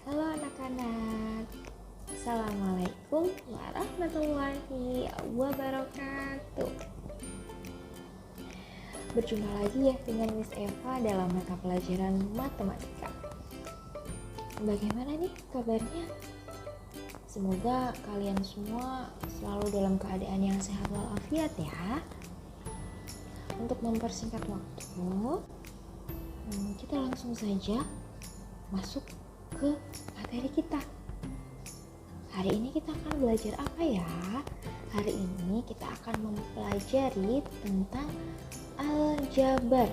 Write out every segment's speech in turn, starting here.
Halo anak-anak, Assalamualaikum warahmatullahi wabarakatuh. Berjumpa lagi ya dengan Miss Eva dalam mata pelajaran matematika. Bagaimana nih kabarnya? Semoga kalian semua selalu dalam keadaan yang sehat walafiat ya. Untuk mempersingkat waktu, kita langsung saja masuk ke materi kita. Hari ini kita akan belajar apa ya? Hari ini kita akan mempelajari tentang aljabar,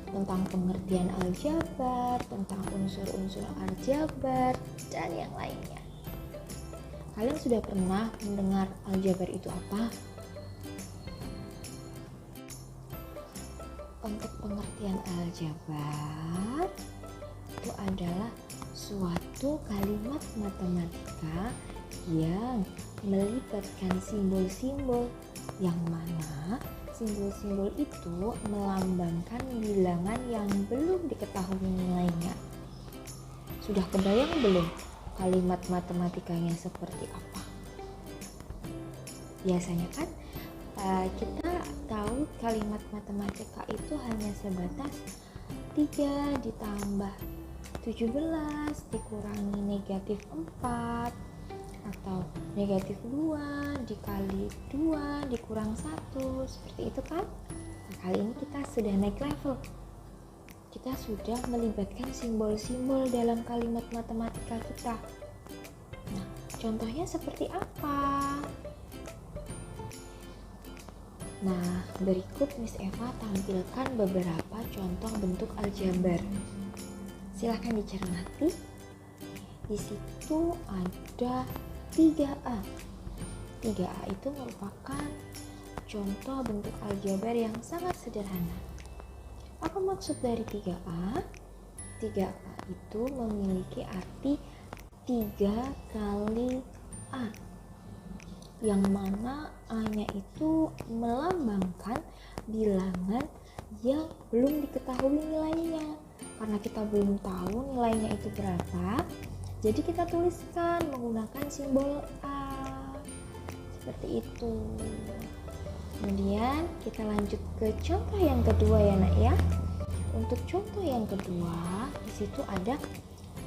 tentang pengertian aljabar, tentang unsur-unsur aljabar, dan yang lainnya. Kalian sudah pernah mendengar aljabar itu apa? Untuk pengertian aljabar itu adalah suatu kalimat matematika yang melibatkan simbol-simbol yang mana simbol-simbol itu melambangkan bilangan yang belum diketahui nilainya. Sudah kebayang belum kalimat matematikanya seperti apa? Biasanya kan kita tahu kalimat matematika itu hanya sebatas 3 ditambah 17 dikurangi negatif 4 atau negatif 2 dikali 2 dikurang 1, seperti itu kan? Nah, kali ini kita sudah naik level. Kita sudah melibatkan simbol-simbol dalam kalimat matematika kita. Nah, contohnya seperti apa? Nah, berikut Miss Eva tampilkan beberapa contoh bentuk aljabar. Silahkan dicermati. Di situ ada 3A. 3A itu merupakan contoh bentuk aljabar yang sangat sederhana. Apa maksud dari 3A? 3A itu memiliki arti 3 kali A, yang mana A-nya itu melambangkan bilangan yang belum diketahui nilainya. Karena kita belum tahu nilainya itu berapa, jadi kita tuliskan menggunakan simbol A, seperti itu. Kemudian kita lanjut ke contoh yang kedua ya nak ya. Untuk contoh yang kedua, di situ ada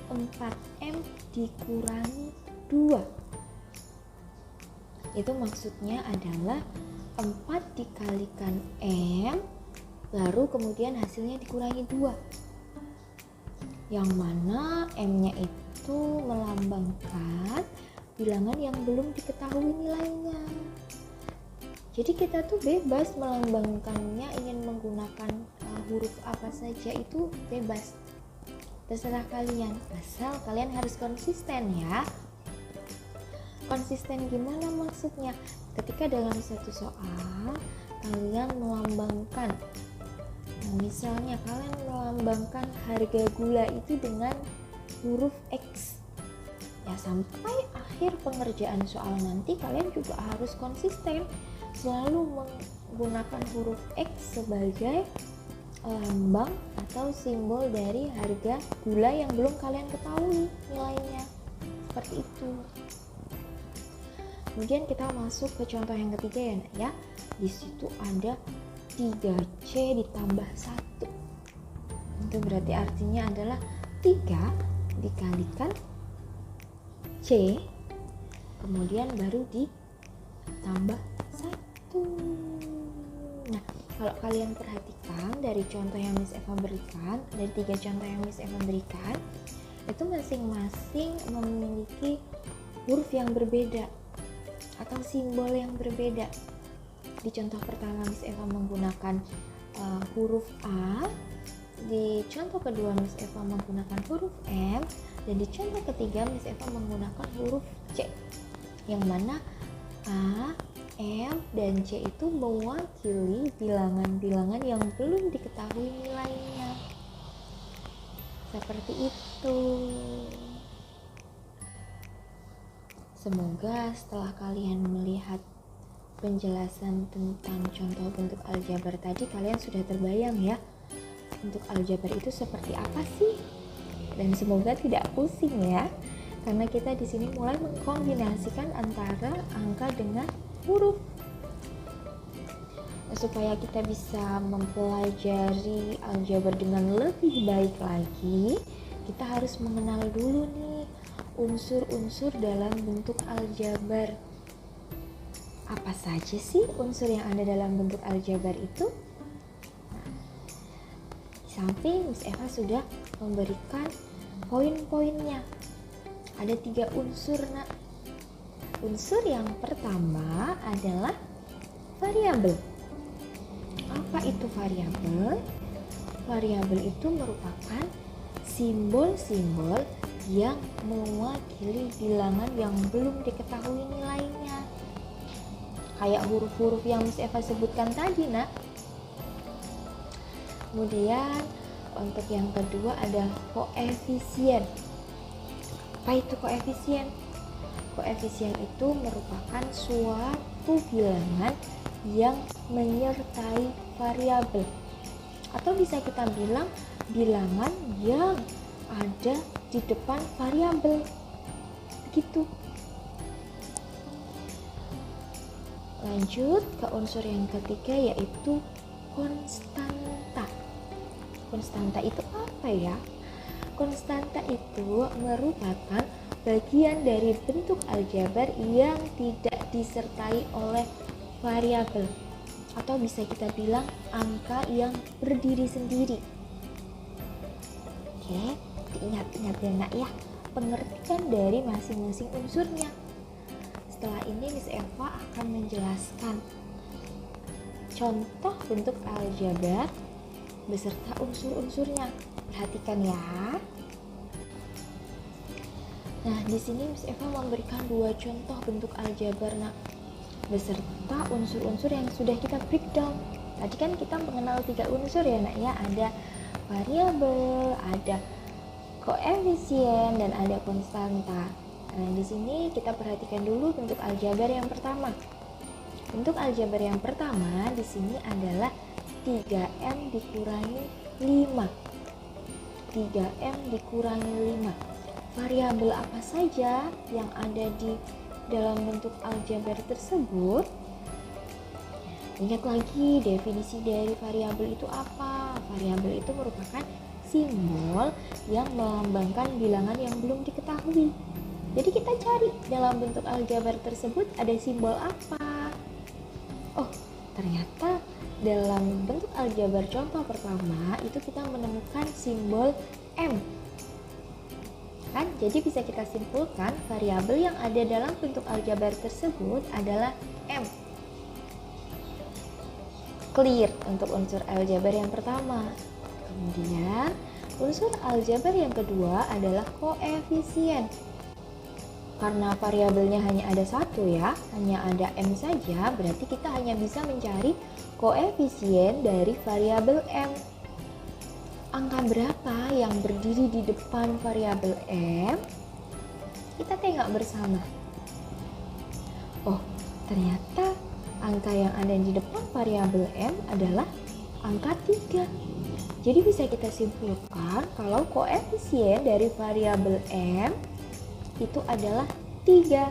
4M dikurangi 2. Itu maksudnya adalah 4 dikalikan M, baru kemudian hasilnya dikurangi 2. Yang mana M-nya itu melambangkan bilangan yang belum diketahui nilainya. Jadi kita tuh bebas melambangkannya, ingin menggunakan huruf apa saja itu bebas. Terserah kalian, asal kalian harus konsisten ya. Konsisten gimana maksudnya? Ketika dalam satu soal kalian melambangkan, misalnya kalian melambangkan harga gula itu dengan huruf X, ya sampai akhir pengerjaan soal nanti kalian juga harus konsisten selalu menggunakan huruf X sebagai lambang atau simbol dari harga gula yang belum kalian ketahui nilainya, seperti itu. Kemudian kita masuk ke contoh yang ketiga ya nak ya. Di situ ada 3C ditambah 1. Itu berarti artinya adalah 3 dikalikan C, kemudian baru ditambah 1. Nah, kalau kalian perhatikan dari contoh yang Miss Eva berikan, dari 3 contoh yang Miss Eva berikan, itu masing-masing memiliki huruf yang berbeda atau simbol yang berbeda. Di contoh pertama Miss Eva menggunakan huruf A, di contoh kedua Miss Eva menggunakan huruf M, dan di contoh ketiga Miss Eva menggunakan huruf C, yang mana A, M, dan C itu mewakili bilangan-bilangan yang belum diketahui nilainya. Seperti itu. Semoga setelah kalian melihat penjelasan tentang contoh bentuk aljabar tadi, kalian sudah terbayang ya, bentuk aljabar itu seperti apa sih? Dan semoga tidak pusing ya, karena kita di sini mulai mengkombinasikan antara angka dengan huruf. Supaya kita bisa mempelajari aljabar dengan lebih baik lagi, kita harus mengenal dulu nih unsur-unsur dalam bentuk aljabar. Apa saja sih unsur yang ada dalam bentuk aljabar itu? Di samping Miss Eva sudah memberikan poin-poinnya. Ada 3 unsur, nak. Unsur yang pertama adalah variabel. Apa itu variabel? Variabel itu merupakan simbol-simbol yang mewakili bilangan yang belum diketahui nilainya. Kayak huruf-huruf yang Miss Eva sebutkan tadi, nak. Kemudian untuk yang kedua ada koefisien. Apa itu koefisien? Koefisien itu merupakan suatu bilangan yang menyertai variabel, atau bisa kita bilang bilangan yang ada di depan variabel. Begitu. Lanjut ke unsur yang ketiga, yaitu konstanta. Konstanta itu apa ya? Konstanta itu merupakan bagian dari bentuk aljabar yang tidak disertai oleh variabel, atau bisa kita bilang angka yang berdiri sendiri. Oke, diingat-ingat ya, nak ya, pengertian dari masing-masing unsurnya. Setelah ini Miss Eva akan menjelaskan contoh bentuk aljabar beserta unsur-unsurnya. Perhatikan ya. Nah, di sini Miss Eva memberikan 2 contoh bentuk aljabar, nak, beserta unsur-unsur yang sudah kita breakdown. Tadi kan kita mengenal 3 unsur ya, nak ya. Ada variabel, ada koefisien, dan ada konstanta. Nah, di sini kita perhatikan dulu bentuk aljabar yang pertama. Bentuk aljabar yang pertama di sini adalah 3M dikurangi 5. 3M dikurangi 5. Variabel apa saja yang ada di dalam bentuk aljabar tersebut? Ingat lagi definisi dari variabel itu apa? Variabel itu merupakan simbol yang melambangkan bilangan yang belum diketahui. Jadi kita cari dalam bentuk aljabar tersebut ada simbol apa? Oh, ternyata dalam bentuk aljabar contoh pertama itu kita menemukan simbol M. Kan? Jadi bisa kita simpulkan variabel yang ada dalam bentuk aljabar tersebut adalah M. Clear untuk unsur aljabar yang pertama. Kemudian unsur aljabar yang kedua adalah koefisien. Karena variabelnya hanya ada 1 ya, hanya ada M saja, berarti kita hanya bisa mencari koefisien dari variabel M. Angka berapa yang berdiri di depan variabel M? Kita tengok bersama. Oh, ternyata angka yang ada di depan variabel M adalah angka 3. Jadi bisa kita simpulkan kalau koefisien dari variabel M itu adalah 3.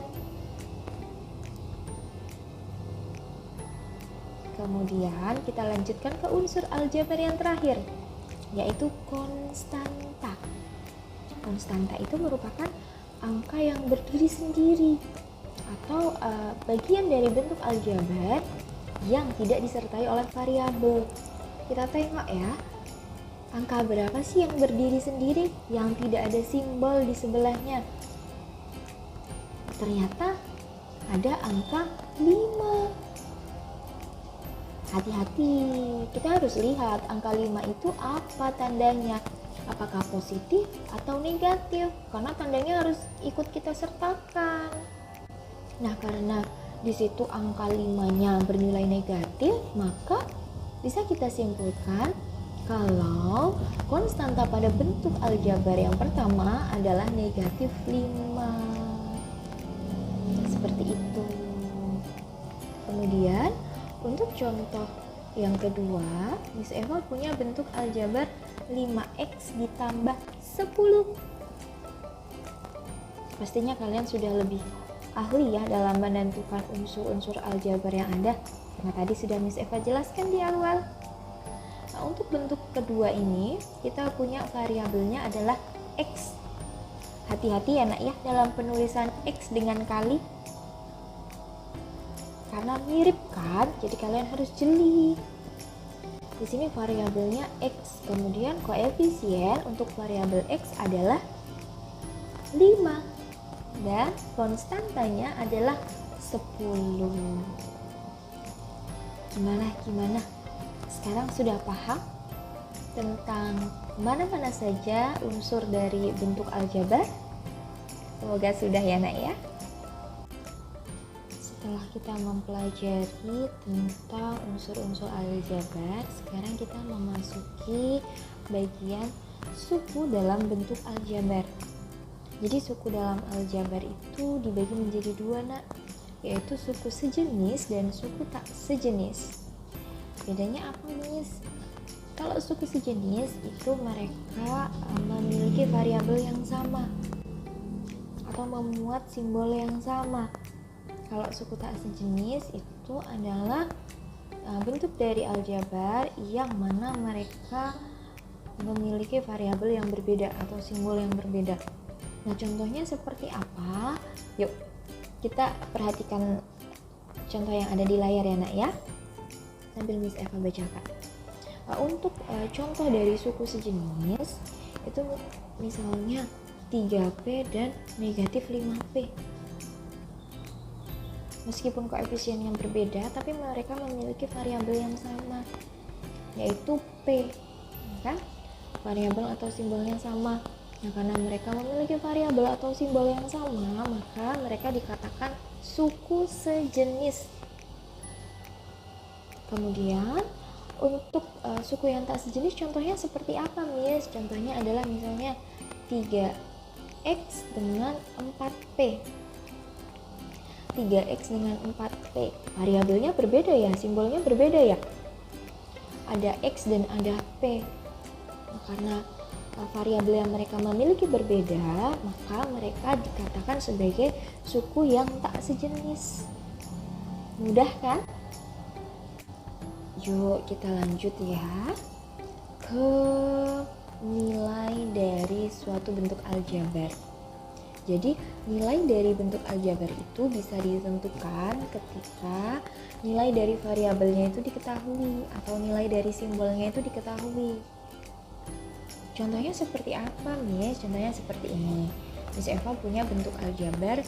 Kemudian kita lanjutkan ke unsur aljabar yang terakhir, yaitu konstanta. Konstanta itu merupakan angka yang berdiri sendiri atau bagian dari bentuk aljabar yang tidak disertai oleh variabel. Kita tengok ya, angka berapa sih yang berdiri sendiri yang tidak ada simbol di sebelahnya? Ternyata ada angka 5. Hati-hati, kita harus lihat angka 5 itu apa tandanya, apakah positif atau negatif, karena tandanya harus ikut kita sertakan. Nah, karena di situ angka 5-nya bernilai negatif, maka bisa kita simpulkan kalau konstanta pada bentuk aljabar yang pertama adalah negatif 5. Seperti itu. Kemudian untuk contoh yang kedua, Miss Eva punya bentuk aljabar 5x ditambah 10. Pastinya kalian sudah lebih ahli ya dalam menentukan unsur-unsur aljabar yang ada, karena tadi sudah Miss Eva jelaskan di awal. Nah, untuk bentuk kedua ini kita punya variabelnya adalah x. Hati-hati ya nak ya dalam penulisan x dengan kali, karena mirip kan, jadi kalian harus jeli. Di sini variabelnya x, kemudian koefisien untuk variabel x adalah 5 dan konstantanya adalah 10. Gimana? Sekarang sudah paham tentang mana-mana saja unsur dari bentuk aljabar? Semoga sudah ya nak ya. Setelah kita mempelajari tentang unsur-unsur aljabar, sekarang kita memasuki bagian suku dalam bentuk aljabar. Jadi suku dalam aljabar itu dibagi menjadi dua nak, yaitu suku sejenis dan suku tak sejenis. Bedanya apa Miss? Kalau suku sejenis itu mereka memiliki variabel yang sama atau memuat simbol yang sama. Kalau suku tak sejenis itu adalah bentuk dari aljabar yang mana mereka memiliki variabel yang berbeda atau simbol yang berbeda. Nah, contohnya seperti apa? Yuk, kita perhatikan contoh yang ada di layar ya nak ya, sambil Miss Eva bacakan. Untuk contoh dari suku sejenis itu misalnya 3P dan negatif 5P. Meskipun koefisien yang berbeda, tapi mereka memiliki variabel yang sama, yaitu P, kan? Variabel atau simbolnya sama. Nah, karena mereka memiliki variabel atau simbol yang sama, maka mereka dikatakan suku sejenis. Kemudian untuk suku yang tak sejenis contohnya seperti apa Miss? Contohnya adalah misalnya 3x dengan 4p. 3x dengan 4p, variabelnya berbeda ya, simbolnya berbeda ya, ada x dan ada p. Nah, karena variabel yang mereka memiliki berbeda, maka mereka dikatakan sebagai suku yang tak sejenis. Mudah kan? Yuk kita lanjut ya ke nilai dari suatu bentuk aljabar. Jadi nilai dari bentuk aljabar itu bisa ditentukan ketika nilai dari variabelnya itu diketahui atau nilai dari simbolnya itu diketahui. Contohnya seperti apa Miss? Contohnya seperti ini. Miss Eva punya bentuk aljabar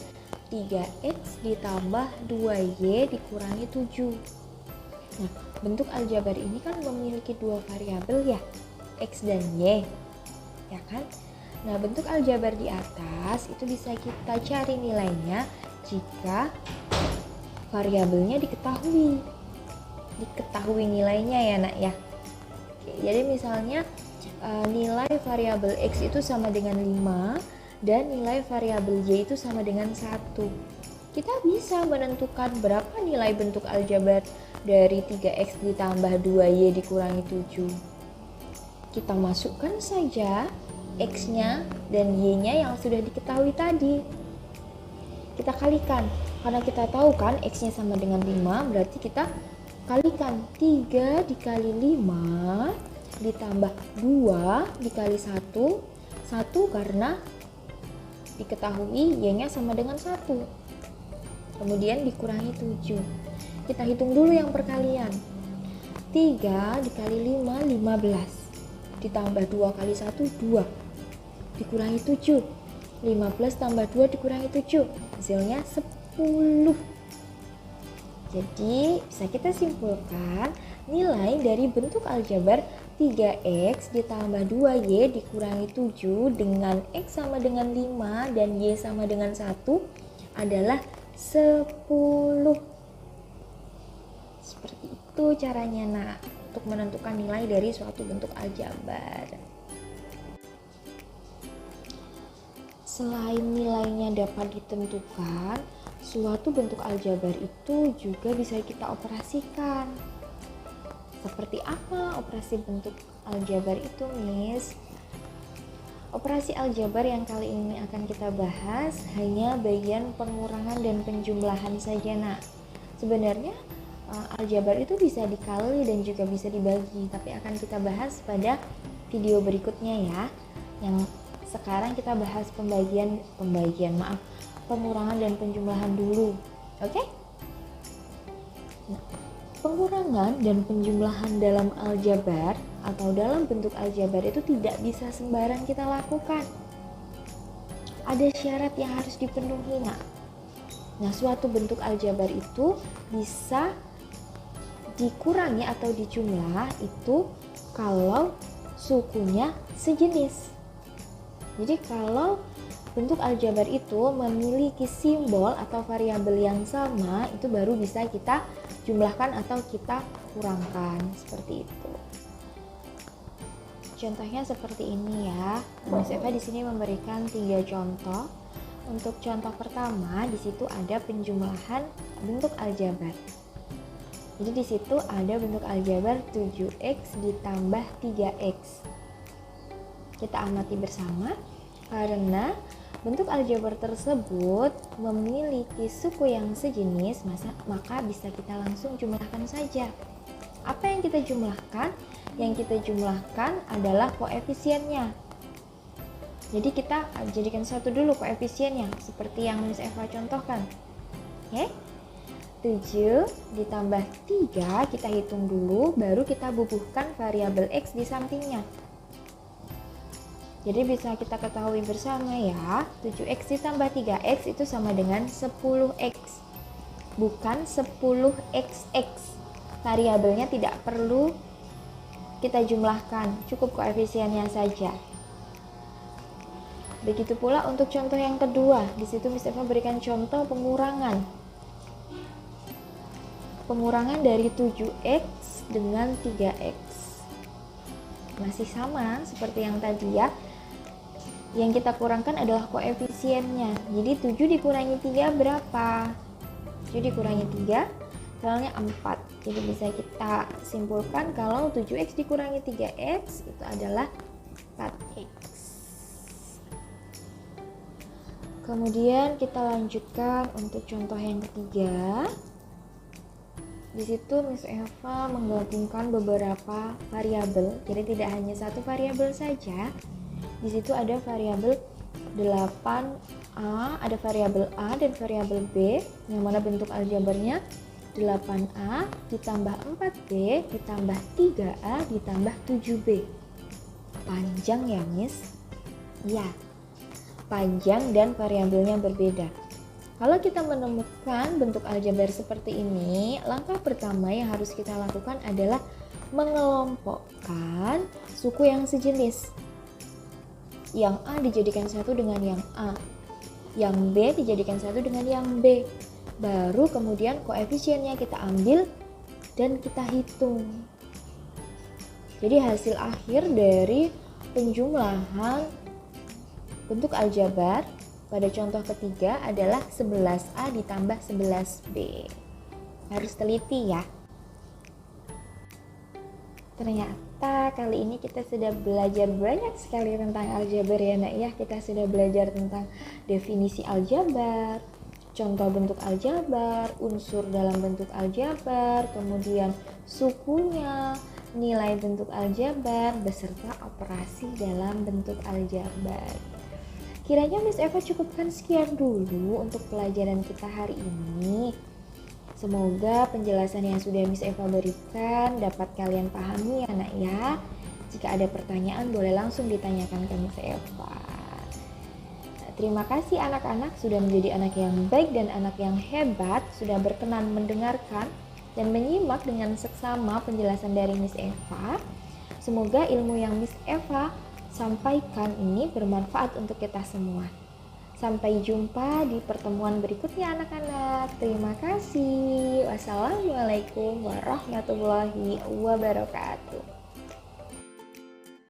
3x ditambah 2y dikurangi 7. Nah, bentuk aljabar ini kan memiliki dua variabel ya, x dan y, ya kan? Nah, bentuk aljabar di atas itu bisa kita cari nilainya jika variabelnya diketahui nilainya ya nak ya. Oke, jadi misalnya nilai variabel x itu sama dengan 5 dan nilai variabel y itu sama dengan 1. Kita bisa menentukan berapa nilai bentuk aljabar dari 3x ditambah 2y dikurangi 7. Kita masukkan saja x-nya dan y-nya yang sudah diketahui tadi. Kita kalikan, karena kita tahu kan x-nya sama dengan 5, berarti kita kalikan 3 dikali 5 ditambah 2 dikali 1 karena diketahui y-nya sama dengan 1, kemudian dikurangi 7. Kita hitung dulu yang perkalian. 3 dikali 5, 15 ditambah 2 kali 1, 2 dikurangi 7, 15 tambah 2 dikurangi 7, hasilnya 10. Jadi bisa kita simpulkan nilai dari bentuk aljabar 3x ditambah 2y dikurangi 7 dengan x sama dengan 5 dan y sama dengan 1 adalah 10. Seperti itu caranya nak untuk menentukan nilai dari suatu bentuk aljabar. Selain nilainya dapat ditentukan, suatu bentuk aljabar itu juga bisa kita operasikan. Seperti apa operasi bentuk aljabar itu, Miss? Operasi aljabar yang kali ini akan kita bahas hanya bagian pengurangan dan penjumlahan saja, nak. Sebenarnya aljabar itu bisa dikali dan juga bisa dibagi, tapi akan kita bahas pada video berikutnya ya. Yang sekarang kita bahas pengurangan dan penjumlahan dulu. Oke? Nah, pengurangan dan penjumlahan dalam aljabar atau dalam bentuk aljabar itu tidak bisa sembarang kita lakukan. Ada syarat yang harus dipenuhi, nak. Nah, suatu bentuk aljabar itu bisa dikurangi atau dijumlah itu kalau sukunya sejenis. Jadi kalau bentuk aljabar itu memiliki simbol atau variabel yang sama, itu baru bisa kita jumlahkan atau kita kurangkan, seperti itu. Contohnya seperti ini ya. Miss Eva di sini memberikan 3 contoh. Untuk contoh pertama, di situ ada penjumlahan bentuk aljabar. Jadi di situ ada bentuk aljabar 7x ditambah 3x. Kita amati bersama, karena bentuk aljabar tersebut memiliki suku yang sejenis, maka bisa kita langsung jumlahkan saja. Apa yang kita jumlahkan? Yang kita jumlahkan adalah koefisiennya. Jadi kita jadikan satu dulu koefisiennya, seperti yang Miss Eva contohkan. Oke? 7 ditambah 3 kita hitung dulu, baru kita bubuhkan variabel x di sampingnya. Jadi bisa kita ketahui bersama ya, 7x ditambah 3x itu sama dengan 10x, bukan 10xx. Variabelnya tidak perlu kita jumlahkan, cukup koefisiennya saja. Begitu pula untuk contoh yang kedua, di situ Miss Eva berikan contoh pengurangan. Pengurangan dari 7x dengan 3x. Masih sama seperti yang tadi ya. Yang kita kurangkan adalah koefisiennya. Jadi 7 dikurangi 3 berapa? 7 dikurangi 3 hasilnya 4. Jadi bisa kita simpulkan kalau 7x dikurangi 3x itu adalah 4x. Kemudian kita lanjutkan untuk contoh yang ketiga. Di situ Miss Eva menggabungkan beberapa variabel. Jadi tidak hanya satu variabel saja. Di situ ada variabel 8A, ada variabel A dan variabel B, yang mana bentuk aljabarnya 8A ditambah 4B ditambah 3A ditambah 7B. Panjang ya, Miss? Ya, panjang dan variabelnya berbeda. Kalau kita menemukan bentuk aljabar seperti ini, langkah pertama yang harus kita lakukan adalah mengelompokkan suku yang sejenis. Yang A dijadikan satu dengan yang A, yang B dijadikan satu dengan yang B. Baru kemudian koefisiennya kita ambil dan kita hitung. Jadi hasil akhir dari penjumlahan bentuk aljabar pada contoh ketiga adalah 11A ditambah 11B. Harus teliti ya. Ternyata kali ini kita sudah belajar banyak sekali tentang aljabar ya, nak ya. Kita sudah belajar tentang definisi aljabar, contoh bentuk aljabar, unsur dalam bentuk aljabar, kemudian sukunya, nilai bentuk aljabar, beserta operasi dalam bentuk aljabar. Kiranya Miss Eva cukupkan sekian dulu untuk pelajaran kita hari ini. Semoga penjelasan yang sudah Miss Eva berikan dapat kalian pahami ya, nak ya. Jika ada pertanyaan boleh langsung ditanyakan ke Miss Eva. Terima kasih anak-anak sudah menjadi anak yang baik dan anak yang hebat, sudah berkenan mendengarkan dan menyimak dengan seksama penjelasan dari Miss Eva. Semoga ilmu yang Miss Eva sampaikan ini bermanfaat untuk kita semua. Sampai jumpa di pertemuan berikutnya anak-anak. Terima kasih. Wassalamualaikum warahmatullahi wabarakatuh.